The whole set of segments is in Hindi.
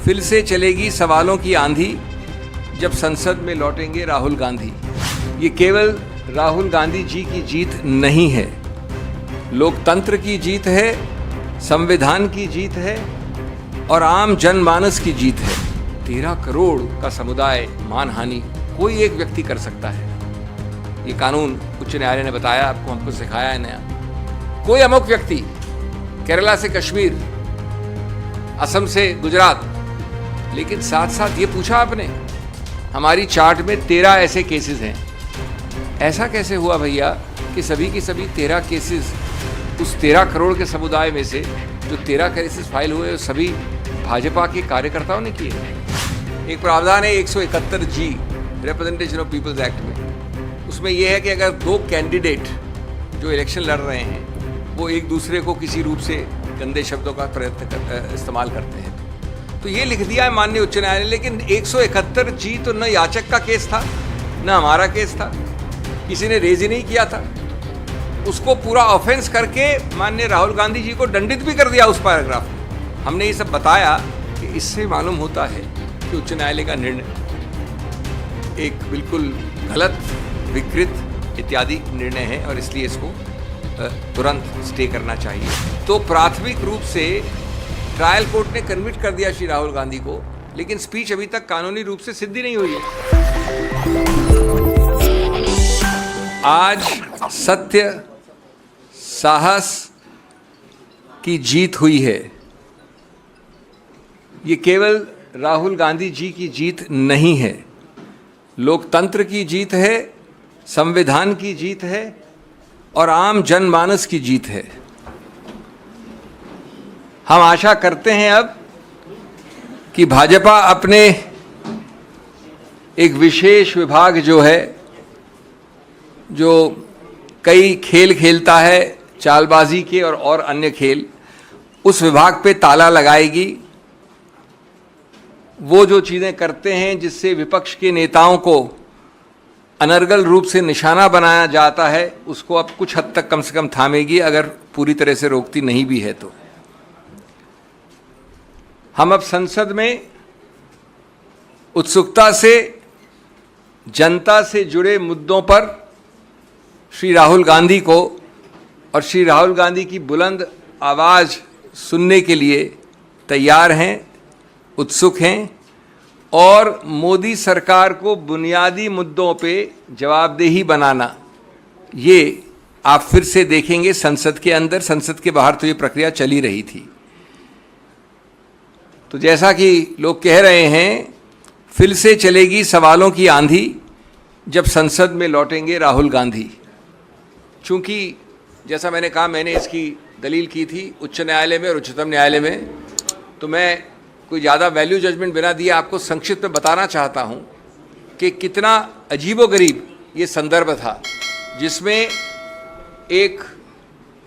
फिर से चलेगी सवालों की आंधी जब संसद में लौटेंगे राहुल गांधी। ये केवल राहुल गांधी जी की जीत नहीं है, लोकतंत्र की जीत है, संविधान की जीत है और आम जनमानस की जीत है। 13 करोड़ का समुदाय मानहानि कोई एक व्यक्ति कर सकता है। ये कानून उच्च न्यायालय ने बताया, आपको हमको सिखाया है नया। कोई अमुक व्यक्ति केरला से कश्मीर, असम से गुजरात, लेकिन साथ साथ ये पूछा आपने, हमारी चार्ट में 13 ऐसे केसेस हैं। ऐसा कैसे हुआ भैया कि सभी की सभी 13 केसेस उस 13 करोड़ के समुदाय में से जो 13 केसेस फाइल हुए सभी भाजपा के कार्यकर्ताओं ने किए। एक प्रावधान है 171G representation of peoples act में, उसमें यह है कि अगर 2 कैंडिडेट जो इलेक्शन लड़ रहे हैं वो एक दूसरे को किसी रूप से गंदे शब्दों का इस्तेमाल करते हैं, तो ये लिख दिया है माननीय उच्च न्यायालय। लेकिन 171G तो न याचक का केस था न हमारा केस था, किसी ने रेज ही नहीं किया था। उसको पूरा ऑफेंस करके माननीय राहुल गांधी जी को दंडित भी कर दिया उस पैराग्राफ में। हमने ये सब बताया कि इससे मालूम होता है कि उच्च न्यायालय का निर्णय एक बिल्कुल गलत, विकृत इत्यादि निर्णय है और इसलिए इसको तुरंत स्टे करना चाहिए। तो प्राथमिक रूप से ट्रायल कोर्ट ने कन्विक्ट कर दिया श्री राहुल गांधी को, लेकिन स्पीच अभी तक कानूनी रूप से सिद्ध नहीं हुई है। आज सत्य, साहस की जीत हुई है। ये केवल राहुल गांधी जी की जीत नहीं है, लोकतंत्र की जीत है, संविधान की जीत है और आम जनमानस की जीत है। हम आशा करते हैं अब कि भाजपा अपने एक विशेष विभाग जो है, जो कई खेल खेलता है, चालबाजी के और अन्य खेल, उस विभाग पे ताला लगाएगी। वो जो चीज़ें करते हैं जिससे विपक्ष के नेताओं को अनर्गल रूप से निशाना बनाया जाता है, उसको अब कुछ हद तक कम से कम थामेगी, अगर पूरी तरह से रोकती नहीं भी है तो। हम अब संसद में उत्सुकता से जनता से जुड़े मुद्दों पर श्री राहुल गांधी को और श्री राहुल गांधी की बुलंद आवाज़ सुनने के लिए तैयार हैं, उत्सुक हैं और मोदी सरकार को बुनियादी मुद्दों पे जवाबदेही बनाना, ये आप फिर से देखेंगे संसद के अंदर। संसद के बाहर तो ये प्रक्रिया चली रही थी। तो जैसा कि लोग कह रहे हैं, फिर से चलेगी सवालों की आंधी जब संसद में लौटेंगे राहुल गांधी। चूँकि जैसा मैंने कहा, मैंने इसकी दलील की थी उच्च न्यायालय में और उच्चतम न्यायालय में, तो मैं कोई ज़्यादा वैल्यू जजमेंट बिना दिए आपको संक्षिप्त में बताना चाहता हूँ कि कितना अजीबोगरीब ये संदर्भ था, जिसमें एक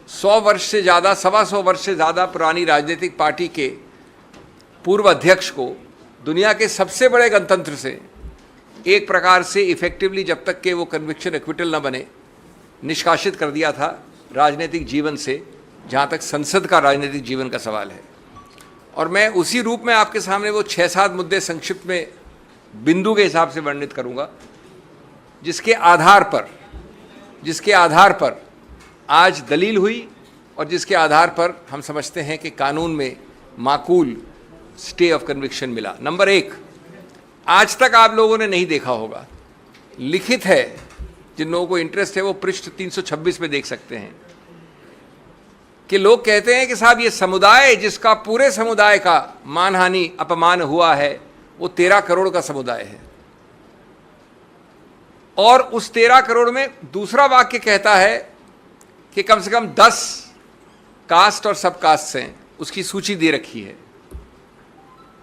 100 वर्ष से ज़्यादा, 125 वर्ष से ज़्यादा पुरानी राजनीतिक पार्टी के पूर्व अध्यक्ष को दुनिया के सबसे बड़े गणतंत्र से एक प्रकार से इफेक्टिवली, जब तक कि वो कन्विक्शन एक्विटल न बने, निष्कासित कर दिया था राजनीतिक जीवन से, जहाँ तक संसद का राजनीतिक जीवन का सवाल है। और मैं उसी रूप में आपके सामने वो 6-7 मुद्दे संक्षिप्त में बिंदु के हिसाब से वर्णित करूँगा, जिसके आधार पर आज दलील हुई और जिसके आधार पर हम समझते हैं कि कानून में माकूल स्टे ऑफ कन्विक्शन मिला। नंबर 1, आज तक आप लोगों ने नहीं देखा होगा, लिखित है, जिन लोगों को इंटरेस्ट है वो पृष्ठ 326 में देख सकते हैं, कि लोग कहते हैं कि साहब ये समुदाय जिसका पूरे समुदाय का मानहानि, अपमान हुआ है, वो 13 करोड़ का समुदाय है। और उस 13 करोड़ में दूसरा वाक्य कहता है कि कम से कम 10 कास्ट और सब कास्ट हैं, उसकी सूची दे रखी है।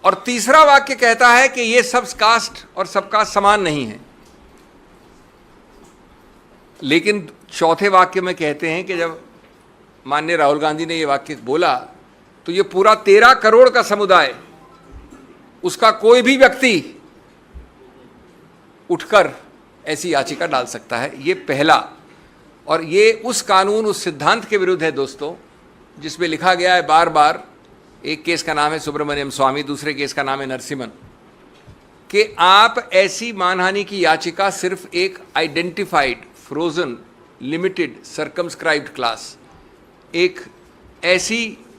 और तीसरा वाक्य कहता है कि ये सब कास्ट और सब कास्ट समान नहीं है। लेकिन चौथे वाक्य में कहते हैं कि जब माननीय राहुल गांधी ने ये वाक्य बोला तो ये पूरा 13 करोड़ का समुदाय, उसका कोई भी व्यक्ति उठकर ऐसी याचिका डाल सकता है। ये पहला, और ये उस कानून, उस सिद्धांत के विरुद्ध है दोस्तों, जिसमें लिखा गया है बार बार एक केस का नाम है सुब्रमण्यम स्वामी, दूसरे केस का नाम है नरसिम्हन, कि आप ऐसी मानहानि की याचिका सिर्फ एक identified, frozen, limited, circumscribed class, एक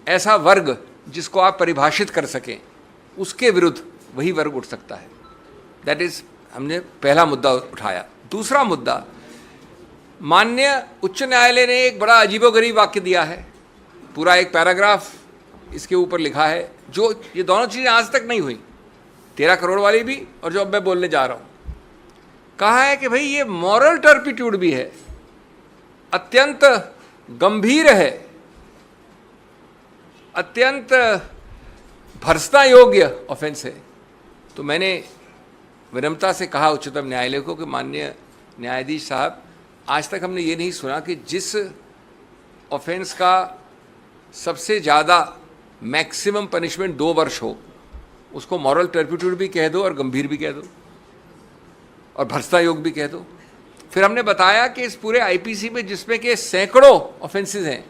ऐसा वर्ग जिसको आप परिभाषित कर सकें, उसके विरुद्ध वही वर्ग उठ सकता है। दैट इज, हमने पहला मुद्दा उठाया। दूसरा मुद्दा, माननीय उच्च न्यायालय ने एक बड़ा अजीबोगरीब वाक्य दिया है, पूरा एक पैराग्राफ इसके ऊपर लिखा है, जो ये दोनों चीज़ें आज तक नहीं हुई, 13 करोड़ वाली भी और जो अब मैं बोलने जा रहा हूँ। कहा है कि भाई ये मॉरल टर्पिट्यूड भी है, अत्यंत गंभीर है, अत्यंत भर्त्सना योग्य ऑफेंस है। तो मैंने विनम्रता से कहा उच्चतम न्यायालय को कि माननीय न्यायाधीश साहब, आज तक हमने ये नहीं सुना कि जिस ऑफेंस का सबसे ज़्यादा मैक्सिमम पनिशमेंट 2 वर्ष हो, उसको मॉरल टर्पिट्यूड भी कह दो और गंभीर भी कह दो और भर्त्सना योग्य भी कह दो। फिर हमने बताया कि इस पूरे आईपीसी में, जिसमें के सैकड़ों ऑफेंसेस हैं,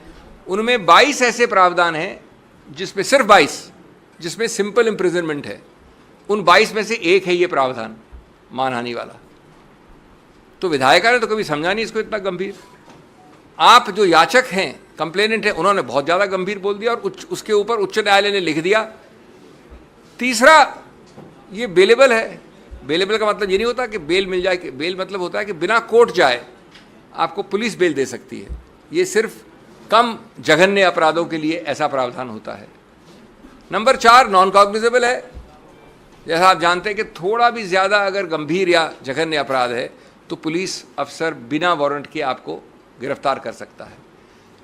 उनमें 22 ऐसे प्रावधान हैं, जिसमें सिर्फ 22 जिसमें सिंपल इम्प्रिजनमेंट है। उन 22 में से एक है ये प्रावधान मानहानि वाला। तो विधायिका ने तो कभी समझा नहीं इसको इतना गंभीर। आप जो याचक हैं, कंप्लेनेंट है, उन्होंने बहुत ज़्यादा गंभीर बोल दिया और उसके ऊपर उच्च न्यायालय ने लिख दिया। तीसरा, ये बेलेबल है। बेलेबल का मतलब ये नहीं होता कि बेल मिल जाए, बेल मतलब होता है कि बिना कोर्ट जाए आपको पुलिस बेल दे सकती है। ये सिर्फ कम जघन्य अपराधों के लिए ऐसा प्रावधान होता है। नंबर 4, नॉन कॉग्निजेबल है। जैसा आप जानते हैं कि थोड़ा भी ज़्यादा अगर गंभीर या जघन्य अपराध है तो पुलिस अफसर बिना वारंट के आपको गिरफ्तार कर सकता है।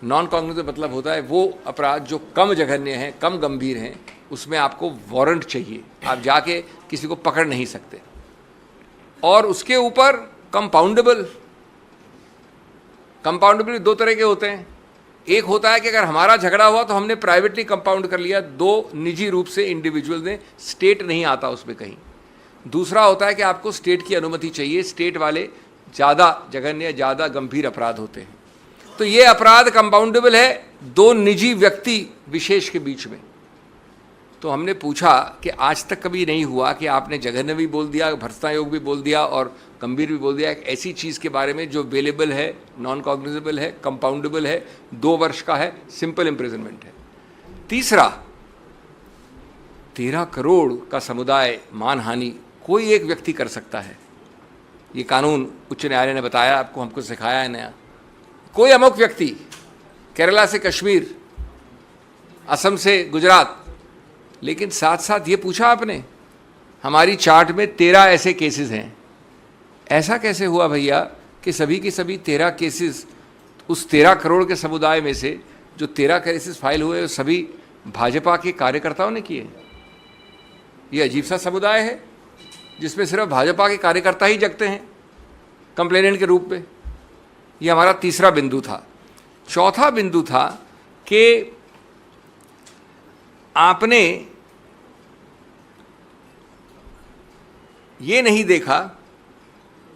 नॉन कॉग्निजेबल मतलब होता है वो अपराध जो कम जघन्य हैं, कम गंभीर हैं, उसमें आपको वारंट चाहिए, आप जाके किसी को पकड़ नहीं सकते। और उसके ऊपर कंपाउंडेबल 2 तरह के होते हैं। एक होता है कि अगर हमारा झगड़ा हुआ तो हमने प्राइवेटली कंपाउंड कर लिया, 2 निजी रूप से इंडिविजुअल ने, स्टेट नहीं आता उसमें कहीं। दूसरा होता है कि आपको स्टेट की अनुमति चाहिए, स्टेट वाले ज़्यादा जघन्य, ज़्यादा गंभीर अपराध होते हैं। तो ये अपराध कंपाउंडेबल है 2 निजी व्यक्ति विशेष के बीच में। तो हमने पूछा कि आज तक कभी नहीं हुआ कि आपने जघन्य भी बोल दिया, भर्त्सना योग्य भी बोल दिया और गंभीर भी बोल दिया, एक ऐसी चीज़ के बारे में जो बेलेबल है, नॉन कॉग्निजेबल है, कंपाउंडेबल है, 2 वर्ष का है, सिंपल इम्प्रिजनमेंट है। तीसरा, 13 करोड़ का समुदाय मानहानि कोई एक व्यक्ति कर सकता है। ये कानून उच्च न्यायालय ने बताया, आपको हमको सिखाया है नया। कोई अमुक व्यक्ति, केरला से कश्मीर, असम से गुजरात, लेकिन साथ साथ ये पूछा आपने, हमारी चार्ट में 13 ऐसे केसेस हैं। ऐसा कैसे हुआ भैया कि सभी के सभी 13 केसेस उस 13 करोड़ के समुदाय में से जो 13 केसेस फाइल हुए वो सभी भाजपा के कार्यकर्ताओं ने किए? ये अजीब सा समुदाय है जिसमें सिर्फ भाजपा के कार्यकर्ता ही जगते हैं कंप्लेनेंट के रूप में। ये हमारा तीसरा बिंदु था। चौथा बिंदु था कि आपने ये नहीं देखा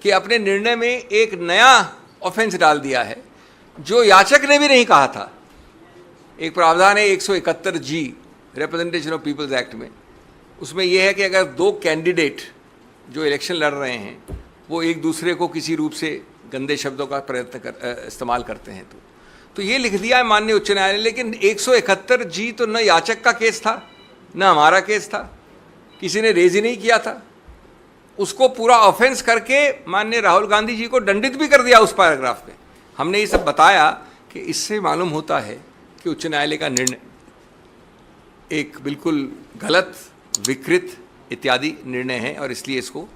कि अपने निर्णय में एक नया ऑफेंस डाल दिया है जो याचक ने भी नहीं कहा था। एक प्रावधान है 171G representation of peoples act में, उसमें यह है कि अगर 2 कैंडिडेट जो इलेक्शन लड़ रहे हैं वो एक दूसरे को किसी रूप से गंदे शब्दों का इस्तेमाल करते हैं तो ये लिख दिया है माननीय उच्च न्यायालय। लेकिन 171G तो न याचक का केस था न हमारा केस था, किसी ने रेज ही नहीं किया था। उसको पूरा ऑफेंस करके माननीय राहुल गांधी जी को दंडित भी कर दिया उस पैराग्राफ में। हमने ये सब बताया कि इससे मालूम होता है कि उच्च न्यायालय का निर्णय एक बिल्कुल गलत, विकृत इत्यादि निर्णय है और इसलिए इसको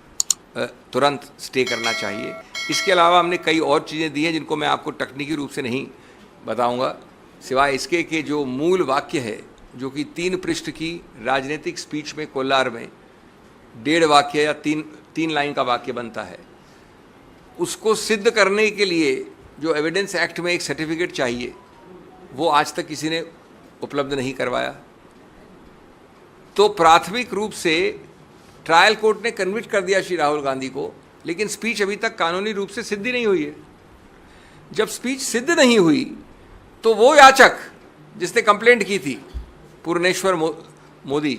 तुरंत स्टे करना चाहिए। इसके अलावा हमने कई और चीज़ें दी हैं जिनको मैं आपको तकनीकी रूप से नहीं बताऊंगा, सिवाय इसके कि जो मूल वाक्य है जो कि 3 पृष्ठ की राजनीतिक स्पीच में कोलार में 1.5 वाक्य या 3 लाइन का वाक्य बनता है, उसको सिद्ध करने के लिए जो एविडेंस एक्ट में एक सर्टिफिकेट चाहिए वो आज तक किसी ने उपलब्ध नहीं करवाया। तो प्राथमिक रूप से ट्रायल कोर्ट ने कन्विक्ट कर दिया श्री राहुल गांधी को, लेकिन स्पीच अभी तक कानूनी रूप से सिद्ध नहीं हुई है। जब स्पीच सिद्ध नहीं हुई तो वो याचक जिसने कंप्लेंट की थी पूर्णेश्वर मोदी,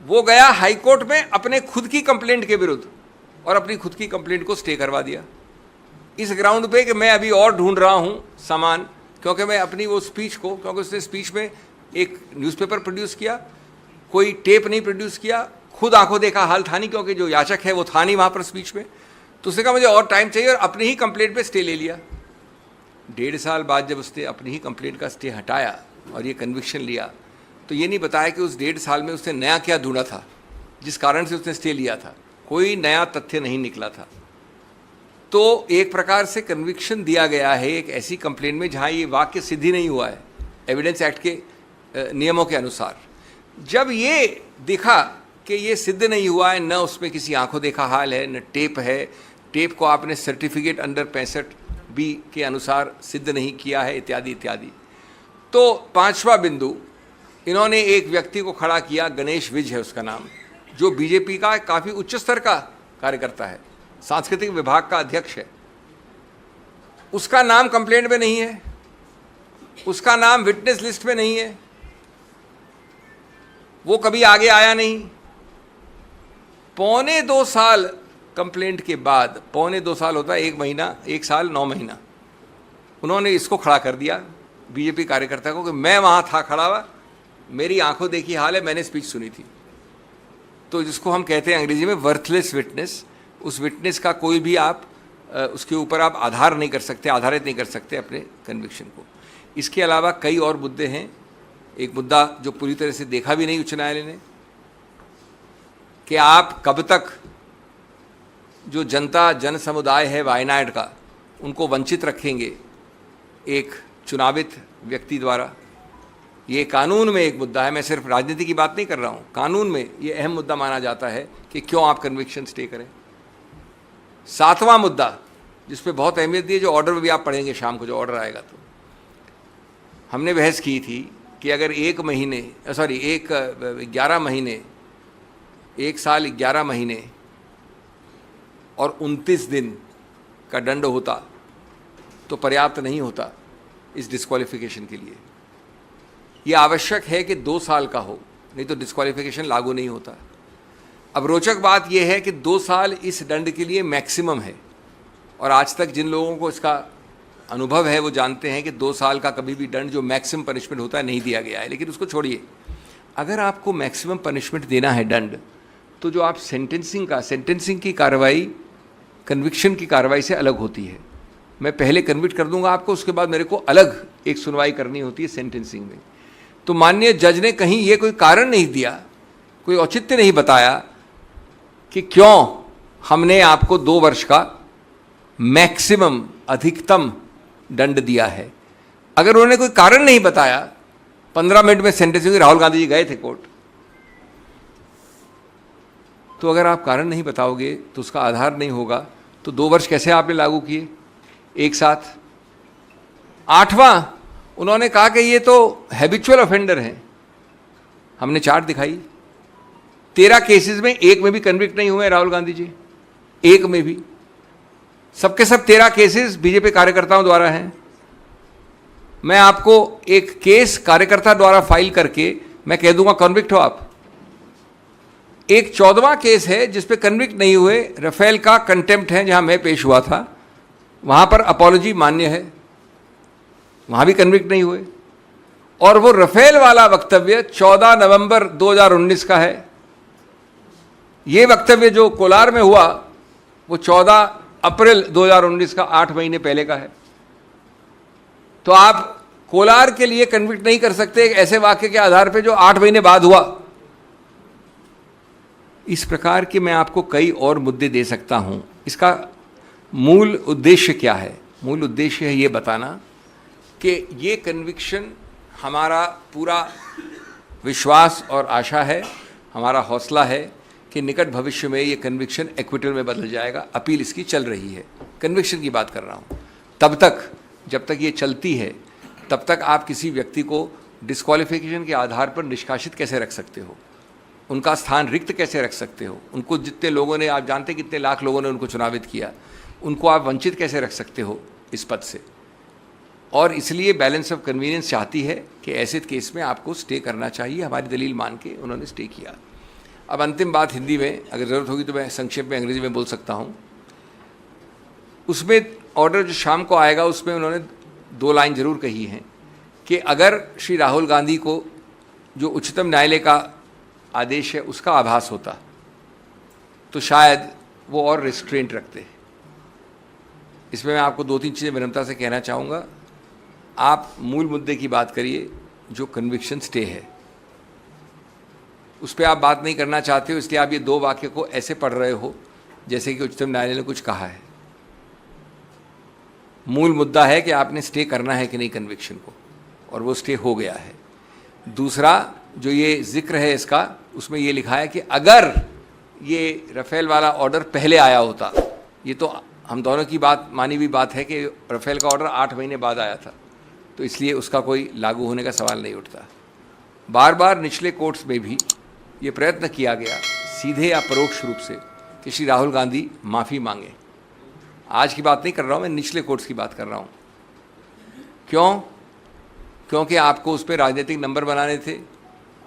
वो गया हाई कोर्ट में अपने खुद की कंप्लेंट के विरुद्ध और अपनी खुद की कंप्लेंट को स्टे करवा दिया इस ग्राउंड पे कि मैं अभी और ढूंढ रहा हूं सामान, क्योंकि मैं अपनी वो स्पीच को, क्योंकि उसने स्पीच में एक न्यूज़पेपर प्रोड्यूस किया, कोई टेप नहीं प्रोड्यूस किया, खुद आंखों देखा हाल था नहीं, क्योंकि जो याचक है वो था नहीं वहाँ पर स्पीच में, तो उसने कहा मुझे और टाइम चाहिए और अपनी ही कंप्लेंट पे स्टे ले लिया। 1.5 साल बाद जब उसने अपनी ही कंप्लेंट का स्टे हटाया और ये कन्विक्शन लिया, तो ये नहीं बताया कि उस 1.5 साल में उसने नया क्या ढूंढा था जिस कारण से उसने स्टे लिया था। कोई नया तथ्य नहीं निकला था। तो एक प्रकार से कन्विक्शन दिया गया है एक ऐसी कंप्लेंट में जहाँ ये वाक्य सिद्ध ही नहीं हुआ है एविडेंस एक्ट के नियमों के अनुसार। जब ये दिखा कि ये सिद्ध नहीं हुआ है, न उसमें किसी आंखों देखा हाल है, न टेप है, टेप को आपने सर्टिफिकेट अंडर 65B के अनुसार सिद्ध नहीं किया है, इत्यादि इत्यादि, तो 5वां बिंदु, इन्होंने एक व्यक्ति को खड़ा किया, गणेश विज है उसका नाम, जो बीजेपी का काफ़ी उच्च स्तर का कार्यकर्ता है, सांस्कृतिक विभाग का अध्यक्ष है। उसका नाम कंप्लेंट में नहीं है, उसका नाम विटनेस लिस्ट में नहीं है, वो कभी आगे आया नहीं। 1.25 साल कंप्लेंट के बाद, 1.25 साल होता है 1 महीना, 1 साल 9 महीना, उन्होंने इसको खड़ा कर दिया बीजेपी कार्यकर्ता को कि मैं वहां था खड़ा हुआ, मेरी आंखों देखी हाल है, मैंने स्पीच सुनी थी। तो जिसको हम कहते हैं अंग्रेजी में वर्थलेस विटनेस, उस विटनेस का कोई भी आप उसके ऊपर आप आधार नहीं कर सकते, आधारित नहीं कर सकते अपने कन्विक्शन को। इसके अलावा कई और मुद्दे हैं। एक मुद्दा जो पूरी तरह से देखा भी नहीं उच्च न्यायालय ने, कि आप कब तक जो जनता जन समुदाय है वायनाड का, उनको वंचित रखेंगे एक चुनावित व्यक्ति द्वारा। ये कानून में एक मुद्दा है, मैं सिर्फ राजनीति की बात नहीं कर रहा हूँ, कानून में ये अहम मुद्दा माना जाता है कि क्यों आप कन्विक्शन स्टे करें। 7वां मुद्दा जिस पे बहुत अहमियत दी है, जो ऑर्डर भी आप पढ़ेंगे शाम को, जो ऑर्डर आएगा, तो हमने बहस की थी कि अगर 11 महीने, 1 साल 11 महीने और 29 दिन का दंड होता तो पर्याप्त नहीं होता इस डिस्क्वालिफिकेशन के लिए। ये आवश्यक है कि 2 साल का हो, नहीं तो डिस्क्वालिफिकेशन लागू नहीं होता। अब रोचक बात यह है कि 2 साल इस दंड के लिए मैक्सिमम है, और आज तक जिन लोगों को इसका अनुभव है वो जानते हैं कि 2 साल का कभी भी दंड जो मैक्सिमम पनिशमेंट होता है नहीं दिया गया है। लेकिन उसको छोड़िए, अगर आपको मैक्सिमम पनिशमेंट देना है दंड, तो जो आप सेंटेंसिंग की कार्रवाई कन्विक्शन की कार्रवाई से अलग होती है। मैं पहले कन्विक्ट कर दूंगा आपको, उसके बाद मेरे को अलग एक सुनवाई करनी होती है सेंटेंसिंग में। तो माननीय जज ने कहीं ये कोई कारण नहीं दिया, कोई औचित्य नहीं बताया कि क्यों हमने आपको 2 वर्ष का मैक्सिमम अधिकतम दंड दिया है। अगर उन्होंने कोई कारण नहीं बताया, 15 मिनट में सेंटेंसिंग, राहुल गांधी जी गए थे कोर्ट, तो अगर आप कारण नहीं बताओगे तो उसका आधार नहीं होगा, तो 2 वर्ष कैसे आपने लागू किए एक साथ। 8वां, उन्होंने कहा कि ये तो हैबिचुअल ऑफेंडर हैं। हमने चार्ट दिखाई, 13 केसेस में 1 में भी कन्विक्ट नहीं हुए राहुल गांधी जी, 1 में भी। सबके सब 13 केसेस बीजेपी कार्यकर्ताओं द्वारा हैं। मैं आपको एक केस कार्यकर्ता द्वारा फाइल करके मैं कह दूंगा कन्विक्ट हो आप। एक 14वां केस है जिस पे कन्विक्ट नहीं हुए, राफेल का कंटेम्प्ट है, जहां मैं पेश हुआ था, वहां पर अपॉलॉजी मान्य है, वहां भी कन्विक्ट नहीं हुए। और वो राफेल वाला वक्तव्य 14 नवंबर 2019 का है। ये वक्तव्य जो कोलार में हुआ वो 14 अप्रैल 2019 का, 8 महीने पहले का है। तो आप कोलार के लिए कन्विक्ट नहीं कर सकते एक ऐसे वाक्य के आधार पे जो 8 महीने बाद हुआ। इस प्रकार के मैं आपको कई और मुद्दे दे सकता हूं। इसका मूल उद्देश्य क्या है? मूल उद्देश्य है ये बताना कि ये कन्विक्शन हमारा पूरा विश्वास और आशा है, हमारा हौसला है कि निकट भविष्य में ये कन्विक्शन एक्विटल में बदल जाएगा। अपील इसकी चल रही है, कन्विक्शन की बात कर रहा हूँ। तब तक, जब तक ये चलती है, तब तक आप किसी व्यक्ति को डिस्क्वालिफिकेशन के आधार पर निष्कासित कैसे रख सकते हो, उनका स्थान रिक्त कैसे रख सकते हो, उनको जितने लोगों ने, आप जानते कितने लाख लोगों ने उनको चुनावित किया, उनको आप वंचित कैसे रख सकते हो इस पद से। और इसलिए बैलेंस ऑफ कन्वीनियंस चाहती है कि ऐसे केस में आपको स्टे करना चाहिए। हमारी दलील मान के उन्होंने स्टे किया। अब अंतिम बात हिंदी में, अगर ज़रूरत होगी तो मैं संक्षेप में अंग्रेजी में बोल सकता हूँ। उसमें ऑर्डर जो शाम को आएगा उसमें उन्होंने 2 लाइन ज़रूर कही हैं कि अगर श्री राहुल गांधी को जो उच्चतम न्यायालय का आदेश है उसका आभास होता तो शायद वो और रिस्ट्रेंट रखते। इसमें मैं आपको 2-3 चीज़ें विनम्रता से कहना चाहूँगा। आप मूल मुद्दे की बात करिए, जो कन्विक्शन स्टे है उस पर आप बात नहीं करना चाहते हो, इसलिए आप ये 2 वाक्य को ऐसे पढ़ रहे हो जैसे कि उच्चतम न्यायालय ने कुछ कहा है। मूल मुद्दा है कि आपने स्टे करना है कि नहीं कन्विक्शन को, और वो स्टे हो गया है। दूसरा जो ये जिक्र है इसका, उसमें ये लिखा है कि अगर ये रफेल वाला ऑर्डर पहले आया होता, ये तो हम दोनों की बात मानी हुई बात है कि रफेल का ऑर्डर 8 महीने बाद आया था, तो इसलिए उसका कोई लागू होने का सवाल नहीं उठता। बार बार निचले कोर्ट्स में भी ये प्रयत्न किया गया सीधे या परोक्ष रूप से कि श्री राहुल गांधी माफ़ी मांगे। आज की बात नहीं कर रहा हूँ मैं, निचले कोर्ट्स की बात कर रहा हूँ। क्यों? क्योंकि आपको उस पर राजनीतिक नंबर बनाने थे,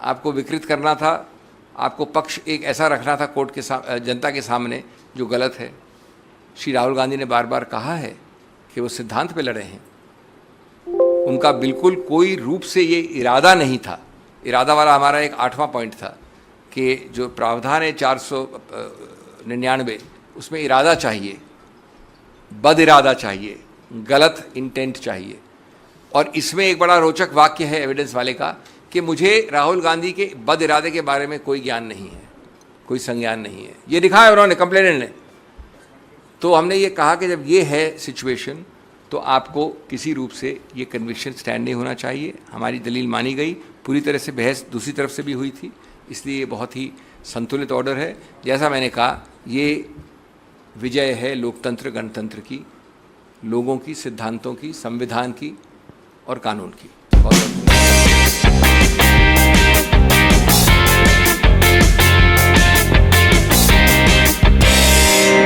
आपको विकृत करना था, आपको पक्ष एक ऐसा रखना था कोर्ट के जनता के सामने जो गलत है। श्री राहुल गांधी ने बार बार कहा है कि वो सिद्धांत पे लड़े हैं। उनका बिल्कुल कोई रूप से ये इरादा नहीं था। इरादा वाला हमारा एक 8वां पॉइंट था कि जो प्रावधान है 499, उसमें इरादा चाहिए, बद इरादा चाहिए, गलत इंटेंट चाहिए। और इसमें एक बड़ा रोचक वाक्य है एविडेंस वाले का कि मुझे राहुल गांधी के बद इरादे के बारे में कोई ज्ञान नहीं है, कोई संज्ञान नहीं है, ये लिखा है उन्होंने, कंप्लेनेंट ने। तो हमने ये कहा कि जब ये है सिचुएशन तो आपको किसी रूप से ये कन्विक्शन स्टैंड नहीं होना चाहिए। हमारी दलील मानी गई, पूरी तरह से बहस दूसरी तरफ से भी हुई थी, इसलिए ये बहुत ही संतुलित ऑर्डर है। जैसा मैंने कहा, ये विजय है लोकतंत्र गणतंत्र की, लोगों की, सिद्धांतों की, संविधान की और कानून की। बहुत